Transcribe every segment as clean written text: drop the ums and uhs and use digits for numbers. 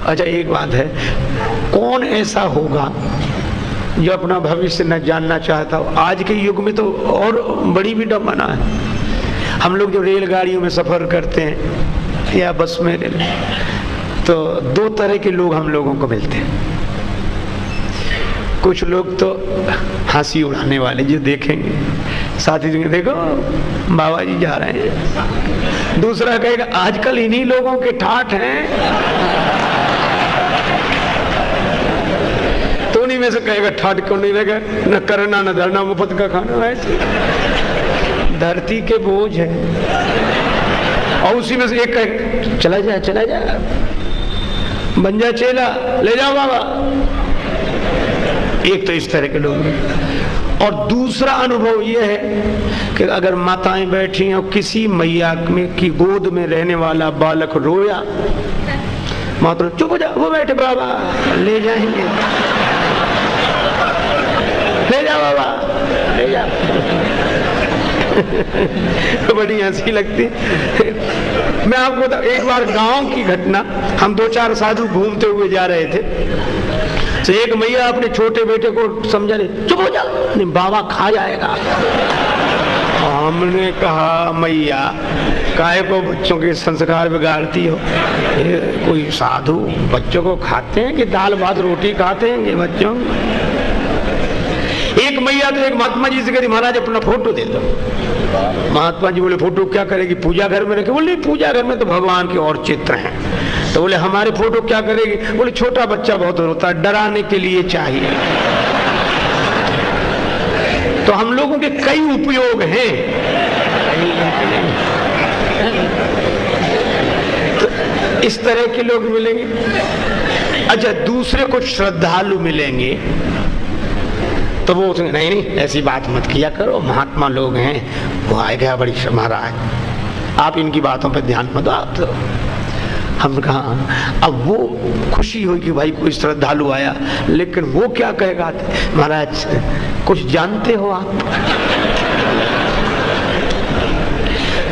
अच्छा एक बात है, कौन ऐसा होगा जो अपना भविष्य न जानना चाहता हो? आज के युग में तो और बड़ी विडंबना है। हम लोग जो रेलगाड़ियों में सफर करते हैं या बस में, तो दो तरह के लोग हम लोगों को मिलते हैं। कुछ लोग तो हंसी उड़ाने वाले, जो देखेंगे साथी जी देखो बाबा जी जा रहे हैं। दूसरा कहेगा आजकल इन्हीं लोगों के ठाठ हैं, तो उन्हीं में से कहेगा ठाठ क्यों नहीं रहेगा, न करना न धरना मुफ्त का खाना। वैसे धरती के बोझ है। और उसी में से एक कहे चला जा चला जा, बन जा चेला, ले जाओ बाबा। एक तो इस तरह के लोग। और दूसरा अनुभव यह है कि अगर माताएं बैठी हैं और किसी मैया में की गोद में रहने वाला बालक रोया, माता चुप हो जा, वो बैठे बाबा ले जाएंगे, ले जा बाबा ले जा। बड़ी हंसी लगती। मैं आपको बताऊं, एक बार गांव की घटना, हम 2-4 साधु घूमते हुए जा रहे थे, तो एक मैया अपने छोटे बेटे को समझा नहीं, चुप हो जा, नहीं बाबा खा जाएगा। हमने कहा मैया काहे को बच्चों के संस्कार बिगाड़ती हो? ये कोई साधु बच्चों को खाते हैं कि दाल भात रोटी खाते हैं ये बच्चों? एक मैया तो एक महात्मा जी से कहती महाराज अपना फोटो दे दो। महात्मा जी बोले फोटो क्या करेगी, पूजा घर में रखे? बोले पूजा घर में तो भगवान के और चित्र हैं। तो बोले हमारे फोटो क्या करेगी? बोले छोटा बच्चा बहुत रोता है, डराने के लिए चाहिए। तो हम लोगों के कई उपयोग हैं। तो इस तरह के लोग मिलेंगे। अच्छा दूसरे कुछ श्रद्धालु मिलेंगे, तो वो नहीं नहीं ऐसी बात मत किया करो, महात्मा लोग हैं, वो आएगा बड़ी महाराज आप इनकी बातों पर ध्यान मत दो। आप तो हम कहा अब वो खुशी हुई कि भाई कोई श्रद्धालु आया, लेकिन वो क्या कहेगा, महाराज कुछ जानते हो आप?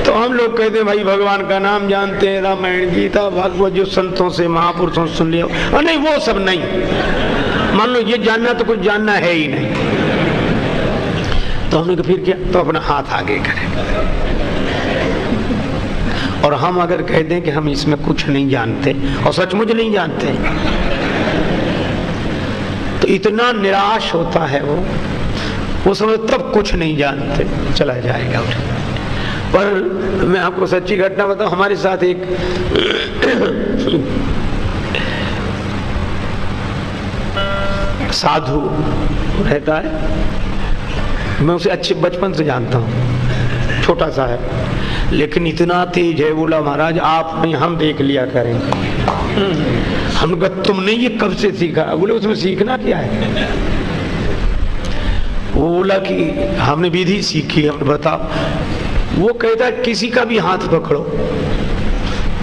तो हम लोग कहते हैं भाई भगवान का नाम जानते हैं, रामायण गीता भागवत जो संतों से महापुरुषों से सुन लिया। और नहीं वो सब नहीं, मान लो ये जानना तो कुछ जानना है ही नहीं। तो हमने कहा फिर क्या? तो अपना हाथ आगे करें। और हम अगर कह दें कि हम इसमें कुछ नहीं जानते और सचमुच नहीं जानते, तो इतना निराश होता है वो समझ तब कुछ नहीं जानते, चला जाएगा। पर मैं आपको सच्ची घटना बताऊं, हमारे साथ एक साधु रहता है, मैं उसे अच्छे बचपन से जानता हूँ, छोटा सा है लेकिन इतना तेज है। बोला महाराज आप नहीं हम देख लिया करेंगे। हमने कहा तुमने ये कब से सीखा? बोले उसमें सीखना क्या है? वो बोला कि हमने विधि सीखी। हमने बताओ। वो कहता है किसी का भी हाथ पकड़ो,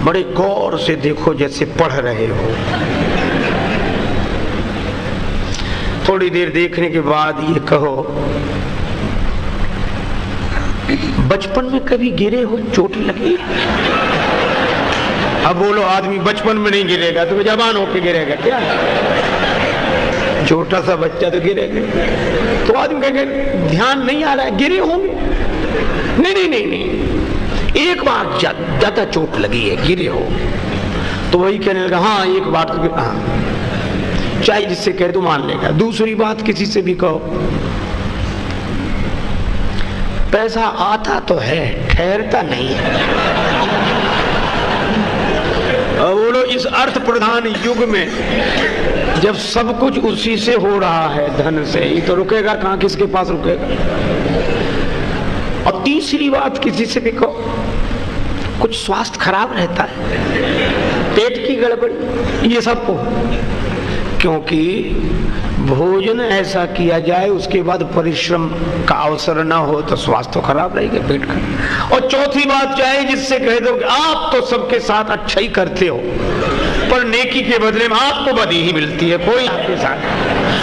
बड़े गौर से देखो जैसे पढ़ रहे हो। थोड़ी देर देखने के बाद ये कहो बचपन में कभी गिरे हो, चोट लगी? अब बोलो आदमी बचपन में नहीं गिरेगा तो जवान होके गिरेगा क्या? छोटा सा बच्चा तो गिरेगा। तो आदमी कहेगा ध्यान नहीं आ रहा है, गिरे होंगे। नहीं नहीं नहीं नहीं, एक बार ज्यादा चोट लगी है, गिरे हो। तो वही कहने लगा हाँ एक बात तो हाँ, चाहे जिससे कह दो मान लेगा। दूसरी बात किसी से भी कहो पैसा आता तो है ठहरता नहीं है। बोलो इस अर्थ प्रधान युग में जब सब कुछ उसी से हो रहा है, धन से, ये तो रुकेगा कहाँ, किसके पास रुकेगा? और तीसरी बात किसी से भी कहो कुछ स्वास्थ्य खराब रहता है, पेट की गड़बड़ी, ये सबको, क्योंकि भोजन ऐसा किया जाए उसके बाद परिश्रम का अवसर ना हो तो स्वास्थ्य तो खराब रहेगा पेट का। और चौथी बात चाहे जिससे कह दो कि आप तो सबके साथ अच्छा ही करते हो पर नेकी के बदले में आपको बदी ही मिलती है, कोई आपके साथ,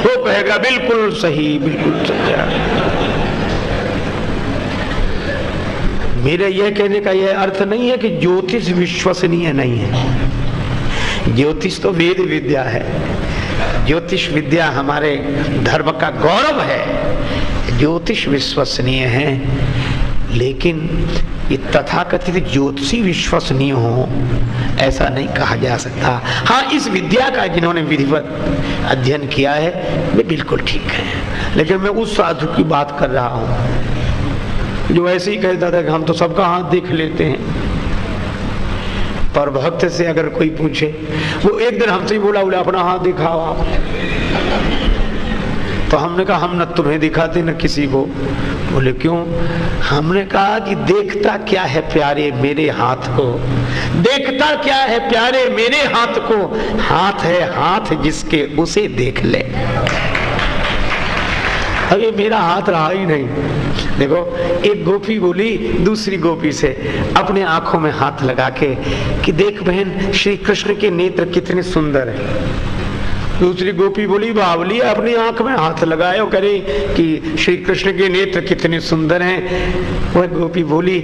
वो कहेगा बिल्कुल सही बिल्कुल सच्चा। मेरे यह कहने का यह अर्थ नहीं है कि ज्योतिष विश्वसनीय नहीं है। ज्योतिष तो वेद विद्या है, ज्योतिष विद्या हमारे धर्म का गौरव है, ज्योतिष विश्वसनीय है। लेकिन ये तथाकथित ज्योतिषी विश्वसनीय हो ऐसा नहीं कहा जा सकता। हाँ, इस विद्या का जिन्होंने विधिवत अध्ययन किया है वे बिल्कुल ठीक है, लेकिन मैं उस साधु की बात कर रहा हूं जो ऐसे ही कहता था कि हम तो सबका हाथ देख लेते हैं। पर भक्त से अगर कोई पूछे, वो एक दिन हमसे ही बोला अपना हाथ दिखाओ आप, तो हमने कहा हम न तुम्हें दिखाते न किसी को। बोले क्यों? हमने कहा कि देखता क्या है प्यारे मेरे हाथ को, देखता क्या है प्यारे मेरे हाथ को, हाथ है हाथ जिसके उसे देख ले। अब ये मेरा हाथ रहा ही नहीं। देखो, एक गोपी बोली दूसरी गोपी से अपने आंखों में हाथ लगा के कि देख बहन श्री कृष्ण के नेत्र कितने सुंदर हैं। दूसरी गोपी बोली बावली अपनी आंख में हाथ लगाए और करे कि श्री कृष्ण के नेत्र कितने सुंदर हैं। वह गोपी बोली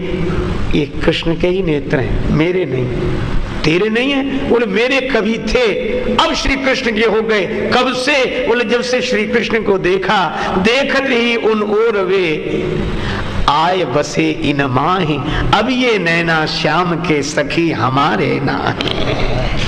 ये कृष्ण के ही नेत्र हैं, मेरे नहीं। तेरे नहीं है? बोले मेरे कभी थे, अब श्री कृष्ण के हो गए। कब से? बोले जब से श्री कृष्ण को देखा, देखते ही उन ओर वे आए बसे इन माही, अब ये नैना श्याम के सखी हमारे नाहीं।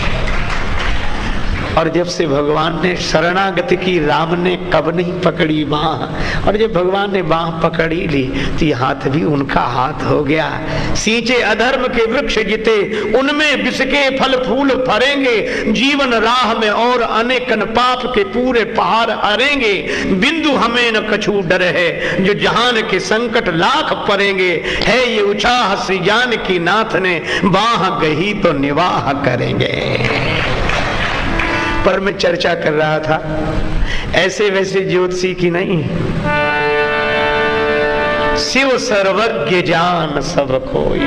और जब से भगवान ने शरणागति की, राम ने कब नहीं पकड़ी बाह, और जब भगवान ने बाह पकड़ी ली तो ये हाथ भी उनका हाथ हो गया। सींचे अधर्म के वृक्ष जिते, उनमें विष के फल फूल फरेंगे, जीवन राह में और अनेकन पाप के पूरे पहाड़ हरेंगे। बिंदु हमें न कछु डर है, जो जहान के संकट लाख पड़ेंगे। है ये उचाह श्री जान की नाथ ने, बाह गही तो निवाह करेंगे। पर मैं चर्चा कर रहा था ऐसे वैसे ज्योतिषी की नहीं, शिव सर्वज्ञ जान सब कोई।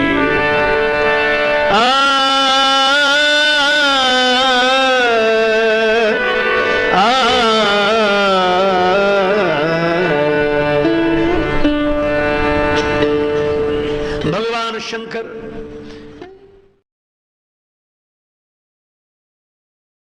भगवान शंकर